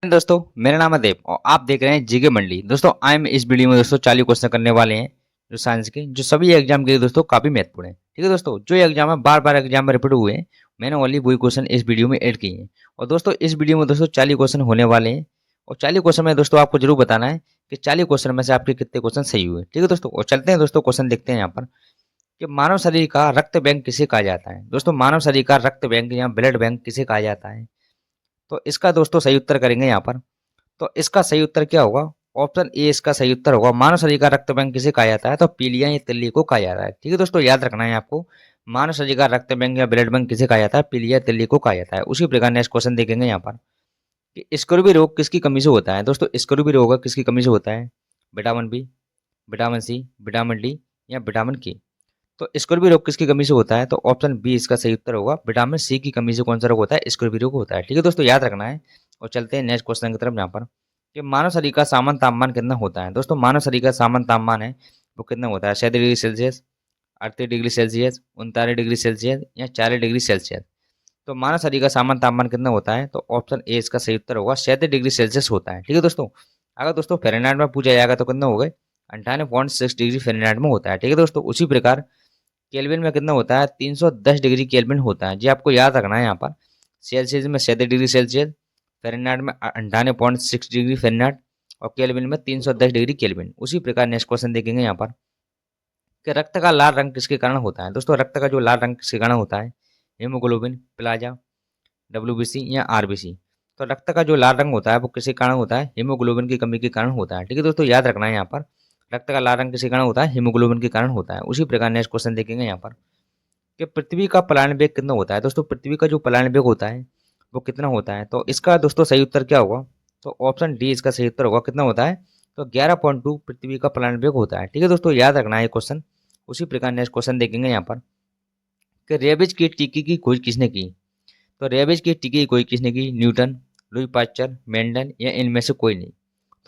दोस्तों, मेरा नाम है देव और आप देख रहे हैं जीके मंडी। दोस्तों आज हम इस वीडियो में दोस्तों 40 क्वेश्चन करने वाले हैं जो साइंस के, जो सभी एग्जाम के लिए दोस्तों काफी महत्वपूर्ण है। ठीक है दोस्तों, जो एग्जाम है बार बार एग्जाम में रिपीट हुए हैं, मैंने ओनली वही क्वेश्चन इस वीडियो में ऐड किए हैं। और दोस्तों इस वीडियो में दोस्तों 40 क्वेश्चन होने वाले हैं और 40 क्वेश्चन में दोस्तों आपको जरूर बताना है कि 40 क्वेश्चन में से आपके कितने क्वेश्चन सही हुए। ठीक है दोस्तों, और चलते हैं दोस्तों क्वेश्चन देखते हैं यहाँ पर कि मानव शरीर का रक्त बैंक किसे कहा जाता है। दोस्तों मानव शरीर का रक्त बैंक या ब्लड बैंक किसे कहा जाता है, तो इसका दोस्तों सही उत्तर करेंगे यहाँ पर। तो इसका सही उत्तर क्या होगा? ऑप्शन ए इसका सही उत्तर होगा। मानव शरीर का रक्त बैंक किसे कहा जाता है, तो पीलिया या तिल्ली को कहा जाता है। ठीक है दोस्तों, याद रखना है आपको, मानव शरीर का रक्त बैंक या ब्लड बैंक किसे कहा जाता है, पीलिया तिल्ली को कहा जाता है। उसी प्रकार नेक्स्ट क्वेश्चन देखेंगे यहाँ पर कि स्कर्वी रोग किसकी कमी से होता है। दोस्तों स्कर्वी रोग किसकी कमी से होता है? Vitamin B, vitamin C, vitamin D या विटामिन के। तो स्कर्वी रोग किसकी कमी से होता है, तो ऑप्शन बी इसका सही उत्तर होगा। विटामिन सी की कमी से कौन सा रोग होता है? स्कर्वी रोग होता है। ठीक है दोस्तों, याद रखना है। और चलते हैं नेक्स्ट क्वेश्चन की तरफ यहाँ पर कि मानव शरीर का सामान्य तापमान कितना होता है। दोस्तों मानव शरीर का सामान्य तापमान है वो कितना होता है? 37 degree Celsius, 38 degree Celsius, 39 degree Celsius या 40 डिग्री सेल्सियस। तो मानव शरीर का सामान्य तापमान कितना होता है, तो ऑप्शन ए इसका सही उत्तर होगा। 37 डिग्री सेल्सियस होता है। ठीक है दोस्तों, अगर दोस्तों फ़ारेनहाइट में पूछा जाएगा तो कितना हो गए? 98.6 डिग्री फ़ारेनहाइट में होता है। ठीक है दोस्तों, उसी प्रकार केल्विन में कितना होता है? 310 डिग्री केल्विन होता है। जी आपको याद रखना है यहाँ पर। सेल्सियस में 37 डिग्री सेल्सियस, फ़ारेनहाइट में 98.6 डिग्री फ़ारेनहाइट और केल्विन में 310 डिग्री केल्विन। उसी प्रकार नेक्स्ट क्वेश्चन देखेंगे यहाँ पर कि रक्त का लाल रंग किसके कारण होता है। दोस्तों रक्त का जो लाल रंग किसके कारण होता है? हीमोग्लोबिन, प्लाज्मा, डब्ल्यूबीसी या आरबीसी। तो रक्त का जो लाल रंग होता है वो किसके कारण होता है? हीमोग्लोबिन की कमी के कारण होता है। ठीक है दोस्तों, याद रखना है यहाँ पर, रक्त का लाल रंग किसके कारण होता है? हीमोग्लोबिन के कारण होता है। उसी प्रकार नेक्स्ट क्वेश्चन देखेंगे यहाँ पर कि पृथ्वी का पलायन वेग कितना होता है। दोस्तों पृथ्वी का जो पलायन वेग होता है वो कितना होता है, तो इसका दोस्तों सही उत्तर क्या होगा? तो ऑप्शन डी इसका सही उत्तर होगा। कितना होता है? तो 11.2 पृथ्वी का पलायन वेग होता है। ठीक है दोस्तों, याद रखना है क्वेश्चन। उसी प्रकार नेक्स्ट क्वेश्चन देखेंगे यहाँ पर कि रेबीज की टीके की खोज किसने की। तो रेबीज की टीके की खोज किसने की? न्यूटन, लुई पाश्चर, मेंडल या इनमें से कोई नहीं।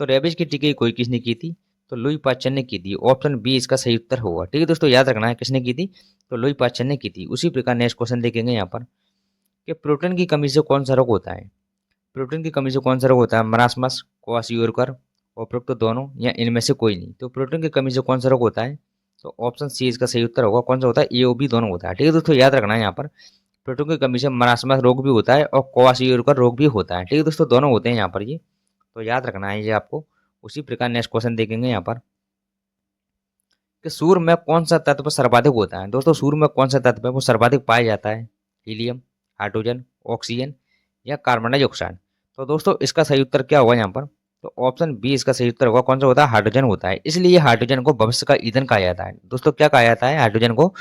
तो रेबीज की टीके की खोज किसने की थी? तो लुई पाश्चर ने की थी। ऑप्शन बी इसका सही उत्तर होगा। ठीक है दोस्तों, याद रखना है किसने की थी, तो लुई पाश्चर ने की थी। उसी प्रकार नेक्स्ट क्वेश्चन देखेंगे यहाँ पर कि प्रोटीन की कमी से कौन सा रोग होता है। प्रोटीन की कमी से कौन सा रोग होता है? मरासमस, क्वाशियोरकर, उपरोक्त दोनों या इनमें से कोई नहीं। तो प्रोटीन की कमी से कौन सा रोग होता है, तो ऑप्शन सी इसका सही उत्तर होगा। कौन सा होता है? ए ओ बी दोनों होता है। ठीक है दोस्तों, याद रखना है यहाँ पर, प्रोटीन की कमी से मरासमस रोग भी होता है और क्वाशियोरकर रोग भी होता है। ठीक है दोस्तों, दोनों होते हैं यहाँ पर ये, तो याद रखना है ये आपको। उसी प्रकार नेक्स्ट क्वेश्चन देखेंगे यहाँ पर कि सूर्य में कौन सा तत्व सर्वाधिक होता है। दोस्तों सूर्य में कौन सा तत्व है वो सर्वाधिक पाया जाता है? हीलियम, हाइड्रोजन, ऑक्सीजन या कार्बन डाइऑक्साइड। तो दोस्तों इसका सही उत्तर क्या होगा यहाँ पर, तो ऑप्शन बी इसका सही उत्तर होगा। कौन सा होता है? हाइड्रोजन होता है। इसलिए हाइड्रोजन को भविष्य का ईंधन कहा जाता है। दोस्तों क्या कहा जाता है हाइड्रोजन को?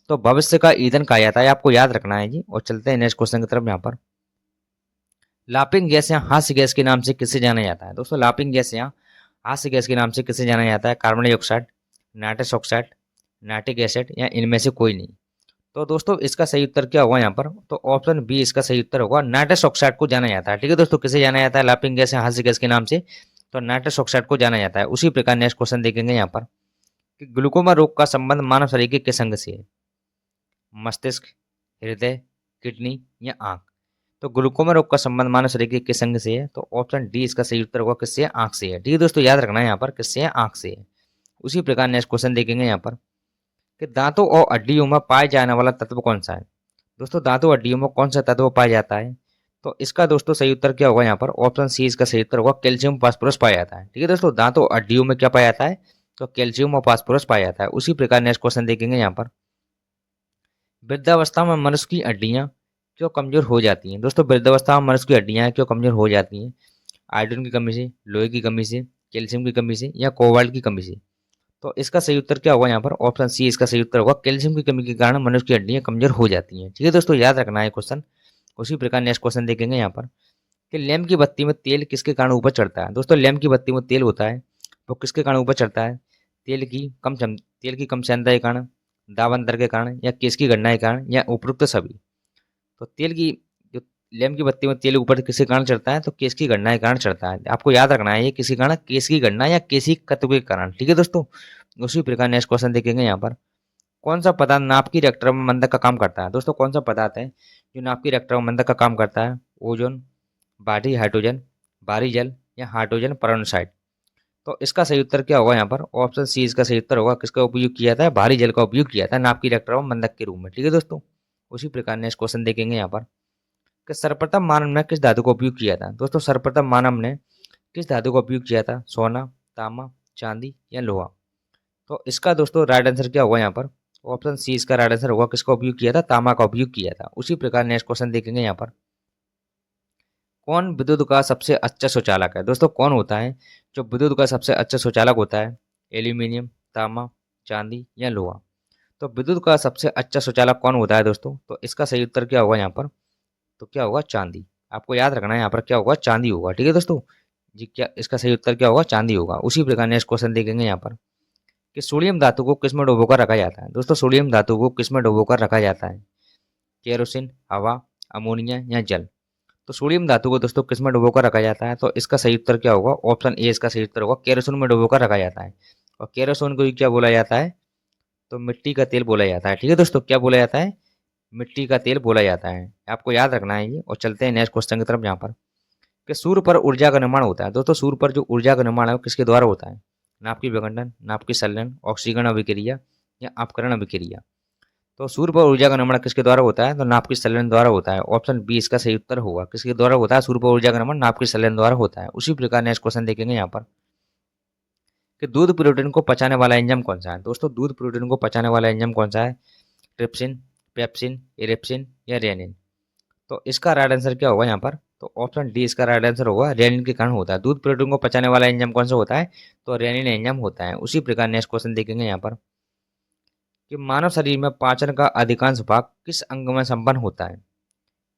तो भविष्य का ईंधन कहा जाता है। आपको याद रखना है जी। और चलते हैं नेक्स्ट क्वेश्चन की तरफ यहाँ पर। लाफिंग गैस या हास्य गैस के नाम से किसे जाना जाता है। दोस्तों लाफिंग गैस या हास्य गैस के नाम से किसे जाना जाता है? Carbon dioxide, nitrous oxide, nitric acid या इनमें से कोई नहीं। तो दोस्तों इसका सही उत्तर क्या होगा यहाँ पर, तो ऑप्शन बी इसका सही उत्तर होगा। नाइट्रस ऑक्साइड को जाना जाता है। ठीक है दोस्तों, किसे जाना जाता है लाफिंग गैस या हास्य गैस के नाम से, तो नाइट्रस ऑक्साइड को जाना जाता है। उसी प्रकार नेक्स्ट क्वेश्चन देखेंगे यहाँ पर कि ग्लूकोमा रोग का संबंध मानव शरीर के किस अंग से है? मस्तिष्क, हृदय, किडनी या आंख। तो ग्लूकोमा रोग का संबंध मानव शरीर के किस अंग से है, तो ऑप्शन डी इसका सही उत्तर होगा। किससे है? आंख से है। ठीक है दोस्तों, याद रखना है यहाँ पर, किससे है? आंख से है। उसी प्रकार नेक्स्ट क्वेश्चन देखेंगे यहाँ पर कि दांतों और हड्डियों में पाए जाने वाला तत्व कौन सा है। दोस्तों दांतों और हड्डियों में कौन सा तत्व पाया जाता है, तो इसका दोस्तों सही उत्तर क्या होगा यहाँ पर, ऑप्शन सी इसका सही उत्तर होगा। कैल्शियम फास्फोरस पाया जाता है। ठीक है दोस्तों, दांतों और हड्डियों में क्या पाया जाता है, तो कैल्शियम और फास्फोरस पाया जाता है। उसी प्रकार नेक्स्ट क्वेश्चन देखेंगे यहाँ पर वृद्धावस्था में मनुष्य की हड्डियां क्यों कमजोर हो जाती हैं। दोस्तों वृद्धावस्था में मनुष्य की हड्डियां क्यों कमजोर हो जाती हैं? आयोडीन की कमी से, लोहे की कमी से, कैल्शियम की कमी से या कोबाल्ट की कमी से। तो इसका सही उत्तर क्या होगा यहाँ पर, ऑप्शन सी इसका सही उत्तर होगा। कैल्शियम की कमी के कारण मनुष्य की हड्डियां कमजोर हो जाती हैं। ठीक है दोस्तों, याद रखना है क्वेश्चन। उसी प्रकार नेक्स्ट क्वेश्चन देखेंगे यहाँ पर कि लैंप की बत्ती में तेल किसके कारण ऊपर चढ़ता है। दोस्तों लैंप की बत्ती में तेल होता है वो किसके कारण ऊपर चढ़ता है? तेल की कम क्षमता के कारण, दावांतर के कारण या केस की गणना के कारण या उपरोक्त सभी। तो तेल की जो लैंप की बत्ती में तेल ऊपर किसके कारण चढ़ता है, तो केस की गणना के कारण चढ़ता है। आपको याद रखना है ये किसके कारण, केस की गणना या केसी तत्व के कारण। ठीक है दोस्तों, उसी प्रकार नेक्स्ट क्वेश्चन देखेंगे यहाँ पर कौन सा पदार्थ नाप की रिएक्टर में मंदक का काम करता है। दोस्तों कौन सा पदार्थ है जो नाप की रिएक्टर में मंदक का काम करता है? ओजोन, बाहरी हाइड्रोजन, भारी जल या हाइड्रोजन पेरोक्साइड। तो इसका सही उत्तर क्या होगा यहाँ पर? ऑप्शन सी इसका सही उत्तर होगा। किसका उपयोग किया था? भारी जल का उपयोग किया था नाभ की इलेक्ट्रॉन और मंदक के रूप में। ठीक है दोस्तों, उसी प्रकार नेक्स्ट क्वेश्चन देखेंगे यहाँ पर कि सर्वप्रथम मानव ने किस धातु का उपयोग किया था। दोस्तों सर्वप्रथम मानव ने किस धातु का उपयोग किया था? सोना, तांबा, चांदी या लोहा। तो इसका दोस्तों राइट आंसर क्या होगा यहाँ पर? ऑप्शन सी इसका राइट आंसर होगा। किसका उपयोग किया था? तांबा का उपयोग किया था। उसी प्रकार नेक्स्ट क्वेश्चन देखेंगे यहाँ पर, कौन विद्युत का सबसे अच्छा सुचालक है? दोस्तों कौन होता है जो विद्युत का सबसे अच्छा सुचालक होता है? एल्यूमिनियम, तांबा, चांदी या लोहा। तो विद्युत का सबसे अच्छा सुचालक कौन होता है दोस्तों? तो इसका सही उत्तर क्या होगा यहाँ पर? तो क्या होगा? चांदी। आपको याद रखना है यहाँ पर क्या होगा? चांदी होगा। ठीक है दोस्तों जी, क्या इसका सही उत्तर क्या होगा? चांदी होगा। उसी प्रकार नेक्स्ट क्वेश्चन देखेंगे यहाँ पर कि सोडियम धातु को किस में डुबोकर रखा जाता है? दोस्तों सोडियम धातु को किस में डुबोकर रखा जाता है? केरोसिन, हवा, अमोनिया या जल। तो सोडियम धातु को दोस्तों किस में डुबोकर रखा जाता है? तो इसका सही उत्तर क्या होगा? ऑप्शन ए इसका सही उत्तर होगा। केरोसिन में डुबोकर रखा जाता है। और केरोसिन को क्या बोला जाता है? तो मिट्टी का तेल बोला जाता है। ठीक है दोस्तों, क्या बोला जाता है? मिट्टी का तेल बोला जाता है। आपको याद रखना है ये। और चलते हैं नेक्स्ट क्वेश्चन की तरफ यहाँ पर कि सूर्य पर ऊर्जा का निर्माण होता है। दोस्तों सूर्य पर जो ऊर्जा का निर्माण है वो किसके द्वारा होता है? नाभ की विघटन, नाभ की संलयन, ऑक्सीकरण अभिक्रिया या अपकरण अभिक्रिया। तो सूर्य पर ऊर्जा का निर्माण किसके द्वारा होता है? तो नाभ की संलयन द्वारा होता है। ऑप्शन बी इसका सही उत्तर होगा। किसके द्वारा होता है? सूर्य पर ऊर्जा का निर्माण नाभ की संलयन द्वारा होता है। उसी प्रकार नेक्स्ट क्वेश्चन देखेंगे यहाँ पर कि दूध प्रोटीन को पचाने वाला एंजाइम कौन सा है? दोस्तों दूध प्रोटीन को पचाने वाला एंजाइम कौन सा है? ट्रिप्सिन, पेप्सिन, इरिप्सिन या रेनिन। तो इसका राइट आंसर क्या होगा यहाँ पर? तो ऑप्शन डी इसका राइट आंसर होगा। रेनिन के कारण होता है। दूध प्रोटीन को पचाने वाला एंजाइम कौन सा होता है? तो रेनिन एंजाइम होता है। उसी प्रकार नेक्स्ट क्वेश्चन देखेंगे यहाँ पर कि मानव शरीर में पाचन का अधिकांश भाग किस अंग में संपन्न होता है?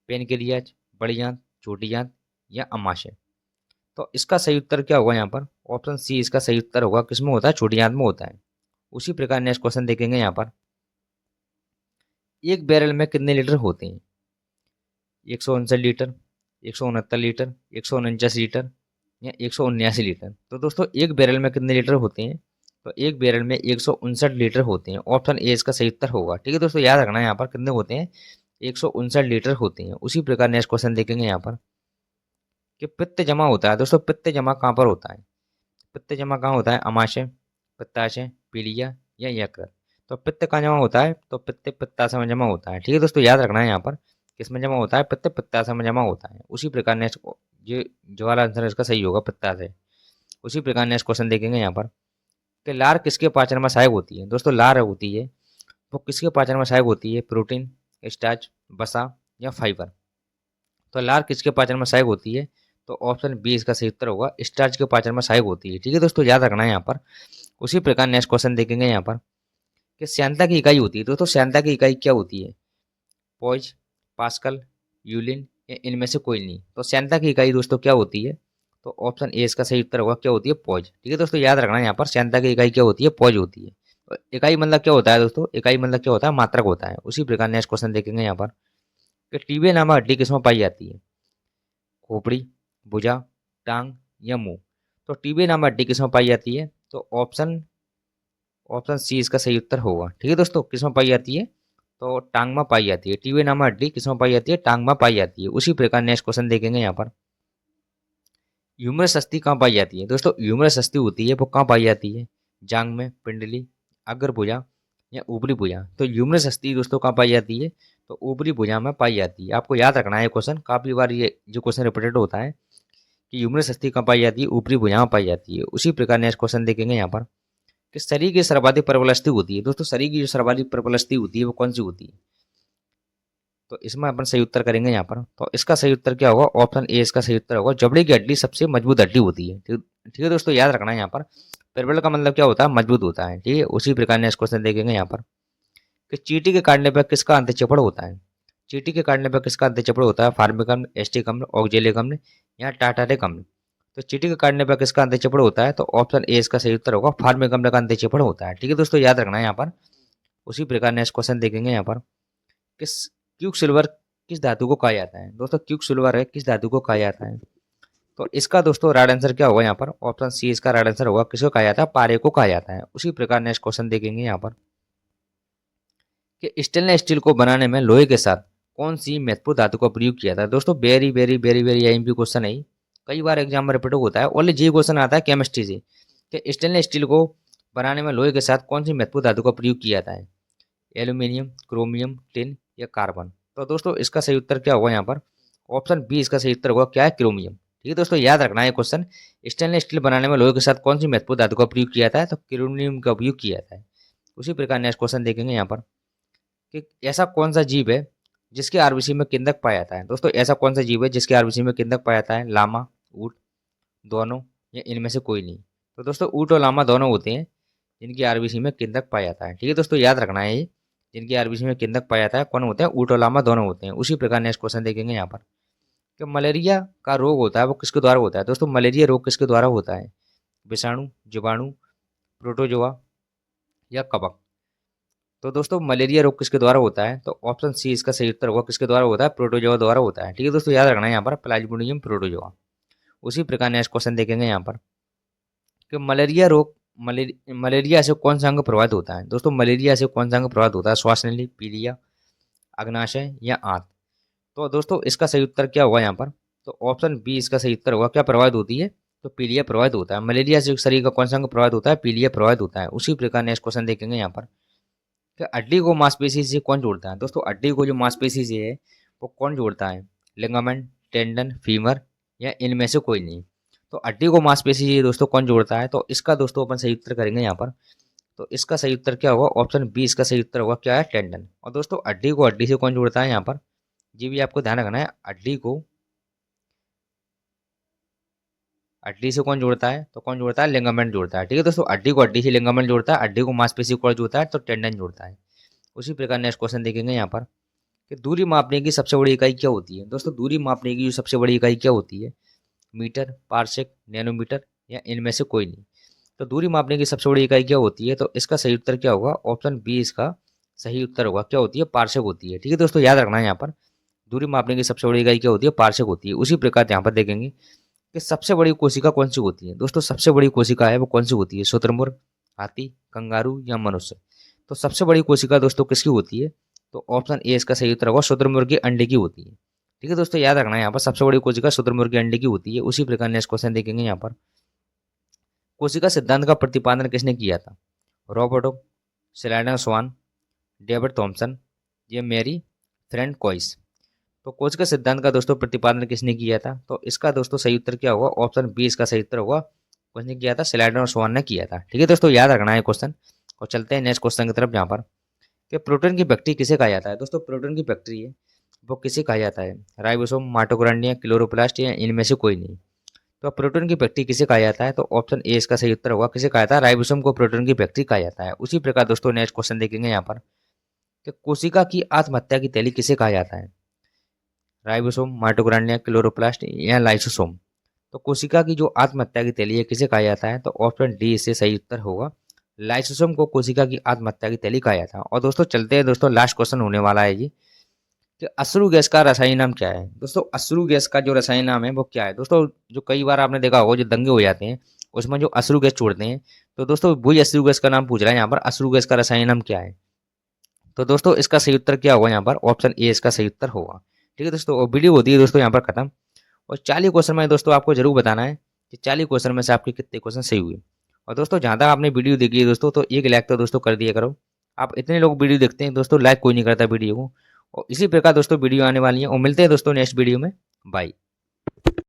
पेनक्रियाज, बड़ी आंत, छोटी आंत या अमाशय। तो इसका सही उत्तर क्या होगा यहाँ पर? ऑप्शन सी इसका सही उत्तर होगा। किसमें होता है? छोटी आंत में होता है। उसी प्रकार नेक्स्ट क्वेश्चन देखेंगे यहाँ पर, एक बैरल में कितने लीटर होते हैं? 159 लीटर, 169 लीटर, 149 लीटर या 179 लीटर। तो दोस्तों एक बैरल में कितने लीटर होते हैं? तो एक बैरल में 159 लीटर होते हैं। ऑप्शन ए इसका सही उत्तर होगा। ठीक है दोस्तों, याद रखना है यहाँ पर कितने होते हैं? 159 लीटर होते हैं। उसी प्रकार नेक्स्ट क्वेश्चन देखेंगे यहाँ पर कि पित्त जमा होता है। दोस्तों पित्त जमा कहाँ पर होता है? पित्त जमा कहाँ होता है? अमाशय, पित्ताशय, पीलिया या यकृत। तो पित्त कहाँ जमा होता है? तो पित्त पित्ताशय में जमा होता है। ठीक है दोस्तों, याद रखना है यहाँ पर किसमें जमा होता है? पित्त पित्ताशय में जमा होता है। उसी प्रकार नेक्स्ट ये जो वाला आंसर है इसका सही होगा, पित्ताशय। उसी प्रकार नेक्स्ट क्वेश्चन देखेंगे यहाँ पर कि लार किसके पाचन में सहायक होती है? दोस्तों लार होती है वो किसके पाचन में सहायक होती है? प्रोटीन, स्टार्च, वसा या फाइबर। तो लार किसके पाचन में सहायक होती है? तो ऑप्शन बी इसका सही उत्तर होगा। स्टार्च के पाचन में सहायक होती है। ठीक है दोस्तों, याद रखना है यहाँ पर। उसी प्रकार नेक्स्ट क्वेश्चन देखेंगे यहाँ पर कि श्यानता की इकाई होती है। दोस्तों श्यानता की इकाई क्या होती है? पॉइज, पास्कल, यूलिन या इनमें से कोई नहीं। तो श्यानता की इकाई दोस्तों क्या होती है? तो ऑप्शन ए इसका सही उत्तर होगा। क्या होती है? पॉइज। ठीक है दोस्तों, याद रखना है यहाँ पर श्यानता की इकाई क्या होती है? पॉइज होती है। तो इकाई मतलब क्या होता है दोस्तों? इकाई मतलब क्या होता है? मात्रक होता है। उसी प्रकार नेक्स्ट क्वेश्चन देखेंगे यहाँ पर कि टीबे नामक हड्डी किसमें पाई जाती है? खोपड़ी, भुजा, टांग या मुंह। तो टीबे नामक हड्डी किसमें पाई जाती है? तो ऑप्शन ऑप्शन सी इसका सही उत्तर होगा। ठीक है दोस्तों, किसमें पाई जाती है? तो टांग में पाई जाती है। टीबी नामक हड्डी किसमें पाई जाती है? टांग में पाई जाती है। उसी प्रकार नेक्स्ट क्वेश्चन देखेंगे यहाँ पर, ह्यूमरस अस्थि कहाँ पाई जाती है? दोस्तों ह्यूमरस अस्थि होती है वो कहाँ पाई जाती है? जांग में, पिंडली, अग्र भुजा या ऊपरी भुजा। तो ह्यूमरस अस्थि दोस्तों कहाँ पाई जाती है? तो ऊपरी भुजा में पाई जाती है। आपको याद रखना है क्वेश्चन, काफी बार ये जो क्वेश्चन रिपीटेड होता है कि ह्यूमरस अस्थि कहाँ पाई जाती है? ऊपरी भुजा में पाई जाती है। उसी प्रकार नेक्स्ट क्वेश्चन देखेंगे यहाँ पर कि शरीर की सर्वाधिक प्रबल अस्थि होती है। दोस्तों शरीर की जो सर्वाधिक प्रबल अस्थि होती है वो कौन सी होती है? तो इसमें अपन सही उत्तर करेंगे यहाँ पर। तो इसका सही उत्तर क्या होगा? ऑप्शन ए इसका सही उत्तर होगा। जबड़े की हड्डी सबसे मजबूत हड्डी होती है। ठीक है दोस्तों, याद रखना है यहाँ पर प्रबल का मतलब क्या होता है? मजबूत होता है। ठीक है, उसी प्रकार नेक्स्ट क्वेश्चन देखेंगे यहाँ पर कि चींटी के काटने पर किसका अंतःक्षेपण होता है? चींटी के काटने पर किसका अंतःक्षेपण होता है? फार्मिक अम्ल, एस्टिक अम्ल, ऑक्जेलिक अम्ल या टाटारिक अम्ल। तो चींटी के काटने पर किसका अंतःक्षेपण होता है? तो ऑप्शन ए इसका सही उत्तर होगा। फार्मिक अम्ल का अंतःक्षेपण होता है। ठीक है दोस्तों, याद रखना है यहाँ पर। उसी प्रकार नेक्स्ट क्वेश्चन देखेंगे यहाँ पर किस क्यूक सिल्वर किस धातु को कहा जाता है? दोस्तों क्यूक सिल्वर है किस धातु को कहा जाता है? तो इसका दोस्तों राइट आंसर क्या होगा यहाँ पर? ऑप्शन सी इसका राइट आंसर होगा। किसको कहा जाता है? पारे को कहा जाता है। उसी प्रकार नेक्स्ट क्वेश्चन देखेंगे यहाँ पर कि स्टेनलेस स्टील को बनाने में लोहे के साथ कौन सी महत्वपूर्ण धातु का प्रयोग किया था? दोस्तों very very very very IMP question है। कई बार एग्जाम में रिपीट होता है। ओनली जी क्वेश्चन आता है केमिस्ट्री से कि स्टेनलेस स्टील को बनाने में लोहे के साथ कौन सी महत्वपूर्ण धातु का प्रयोग किया जाता है? एल्यूमिनियम, क्रोमियम, टिन या कार्बन? तो दोस्तों इसका सही उत्तर क्या होगा यहाँ पर? ऑप्शन बी इसका सही उत्तर होगा, क्या है? क्रोमियम। ठीक है दोस्तों, याद रखना है क्वेश्चन। स्टेनलेस स्टील बनाने में लोहे के साथ कौन सी महत्वपूर्ण धातु का प्रयोग किया जाता है? तो क्रोमियम का उपयोग किया जाता है। उसी प्रकार नेक्स्ट क्वेश्चन देखेंगे यहाँ पर कि ऐसा कौन सा जीव है जिसके आरबीसी में किंदक पाया जाता है? दोस्तों ऐसा कौन सा जीव है जिसके आरबीसी में किंदक पाया जाता है? लामा, ऊंट, दोनों या इनमें से कोई नहीं? तो दोस्तों ऊंट और लामा दोनों होते हैं जिनकी आरबीसी में किंदक पाया जाता है। ठीक है दोस्तों, याद रखना है ये, जिनकी आरबीसी में किंदक पाया जाता है कौन होते हैं? ऊंट और लामा दोनों होते हैं। उसी प्रकार नेक्स्ट क्वेश्चन देखेंगे यहाँ पर कि मलेरिया का रोग होता है वो किसके द्वारा होता है? दोस्तों मलेरिया रोग किसके द्वारा होता है? विषाणु, जीवाणु, प्रोटोजोआ या कवक? तो दोस्तों मलेरिया रोग किसके द्वारा होता है? तो ऑप्शन सी इसका सही उत्तर होगा, किसके द्वारा होता है? प्रोटोजोआ द्वारा होता है। ठीक है दोस्तों, याद रखना है यहाँ पर प्लाज्मोडियम प्रोटोजोआ। उसी प्रकार नेक्स्ट क्वेश्चन देखेंगे यहाँ पर कि मलेरिया रोग मलेरिया से कौन सा अंग प्रभावित होता है? दोस्तों मलेरिया से कौन सा अंग प्रभावित होता है? श्वास नली, पीलिया, अग्नाशय या आंत? तो दोस्तों इसका सही उत्तर क्या होगा यहाँ पर? तो ऑप्शन बी इसका सही उत्तर होगा, क्या प्रभावित होती है? तो पीलिया प्रभावित होता है। मलेरिया से शरीर का कौन सा अंग प्रभावित होता है? पीलिया प्रभावित होता है। उसी प्रकार नेक्स्ट क्वेश्चन देखेंगे यहाँ पर कि हड्डी को मांसपेशी से कौन जोड़ता है? दोस्तों हड्डी को जो मांसपेशी से है वो कौन जोड़ता है? लिगामेंट, टेंडन, फीमर या इनमें से कोई नहीं? तो हड्डी को मांसपेशी से दोस्तों कौन जोड़ता है? तो इसका दोस्तों अपन सही उत्तर करेंगे यहाँ पर। तो इसका सही उत्तर क्या होगा? ऑप्शन बी इसका सही उत्तर होगा, क्या है? टेंडन। और दोस्तों हड्डी को हड्डी से कौन जोड़ता है यहाँ पर? जी भी आपको ध्यान रखना है, हड्डी से कौन जोड़ता है? तो कौन जोड़ता है? लिगामेंट जोड़ता है। ठीक है दोस्तों, हड्डी को हड्डी से लिगामेंट जोड़ता है, हड्डी को मांसपेशी कौन जोड़ता है? तो टेंडन जोड़ता है। उसी प्रकार नेक्स्ट क्वेश्चन देखेंगे यहाँ पर कि दूरी मापने की सबसे बड़ी इकाई क्या होती है? दोस्तों दूरी मापने की जो सबसे बड़ी इकाई क्या होती है? मीटर, पारसेक, नैनोमीटर या इनमें से कोई नहीं? तो दूरी मापने की सबसे बड़ी इकाई क्या होती है? तो इसका सही उत्तर क्या होगा? ऑप्शन बी इसका सही उत्तर होगा, क्या होती है? पारसेक होती है। ठीक है दोस्तों, याद रखना है यहाँ पर दूरी मापने की सबसे बड़ी इकाई क्या होती है? पारसेक होती है। उसी प्रकार यहाँ पर देखेंगे कि सबसे बड़ी कोशिका कौन सी होती है? दोस्तों सबसे बड़ी कोशिका है वो कौन सी होती है? शुतुरमुर्ग, हाथी, कंगारू या मनुष्य? तो सबसे बड़ी कोशिका दोस्तों किसकी होती है? तो ऑप्शन ए इसका सही उत्तर होगा, शुतुरमुर्ग के अंडे की होती है। ठीक है दोस्तों, याद रखना है यहाँ पर सबसे बड़ी कोशिका शुतुरमुर्ग के अंडे की होती है। उसी प्रकार नेक्स्ट क्वेश्चन देखेंगे यहाँ पर कोशिका सिद्धांत का प्रतिपादन किसने किया था? रॉबर्टो, स्लाइडर स्वान, डेविड थॉमसन या मेरी फ्रेंड कॉइस? तो कोशिका सिद्धांत का दोस्तों प्रतिपादन किसने किया था? तो इसका दोस्तों सही उत्तर क्या होगा? ऑप्शन बी इसका सही उत्तर होगा, किसने किया था? स्लाइडर और स्वान ने किया था। ठीक है दोस्तों, याद रखना है क्वेश्चन। और चलते हैं नेक्स्ट क्वेश्चन की तरफ जहाँ पर कि प्रोटीन की फैक्ट्री किसे कहा जाता है? दोस्तों प्रोटीन की फैक्ट्री है वो किसे कहा जाता है? राइबोसोम, माइटोकॉन्ड्रिया, क्लोरोप्लास्ट या इनमें से कोई नहीं? तो प्रोटीन की फैक्ट्री किसे कहा जाता है? तो ऑप्शन ए इसका सही उत्तर होगा, किसे कहा जाता है? राइबोसोम को प्रोटीन की फैक्ट्री कहा जाता है। उसी प्रकार दोस्तों नेक्स्ट क्वेश्चन देखेंगे यहाँ पर कि कोशिका की आत्महत्या की तैली किसे कहा जाता है? राइबोसोम, माइटोकॉन्ड्रिया, क्लोरोप्लास्ट या लाइसोसोम? तो कोशिका की जो आत्महत्या की तैली है किसे कहा जाता है? तो ऑप्शन डी इससे सही उत्तर होगा, लाइसोसोम को कोशिका की आत्महत्या की तैली कहा जाता है। और दोस्तों चलते हैं दोस्तों, लास्ट क्वेश्चन होने वाला है ये कि अश्रु गैस का रासायनिक नाम क्या है? दोस्तों अश्रु गैस का जो रासायनिक नाम है वो क्या है? दोस्तों जो कई बार आपने देखा होगा जो दंगे हो जाते हैं उसमें जो अश्रु गैस छोड़ते हैं, तो दोस्तों वही अश्रु गैस का नाम पूछ रहा है यहाँ पर, अश्रु गैस का रासायनिक नाम क्या है? तो दोस्तों इसका सही उत्तर क्या होगा यहाँ पर? ऑप्शन ए इसका सही उत्तर होगा। ठीक है दोस्तों, और वीडियो होती है दोस्तों यहाँ पर खत्म। और 40 क्वेश्चन में दोस्तों आपको जरूर बताना है कि 40 क्वेश्चन में से आपके कितने क्वेश्चन सही हुए। और दोस्तों जहाँ तक आपने वीडियो देखी है दोस्तों, तो एक लाइक तो दोस्तों कर दिया करो। आप इतने लोग वीडियो देखते हैं दोस्तों, लाइक कोई नहीं करता वीडियो को। और इसी प्रकार दोस्तों वीडियो आने वाली है और मिलते हैं दोस्तों नेक्स्ट वीडियो में। बाय।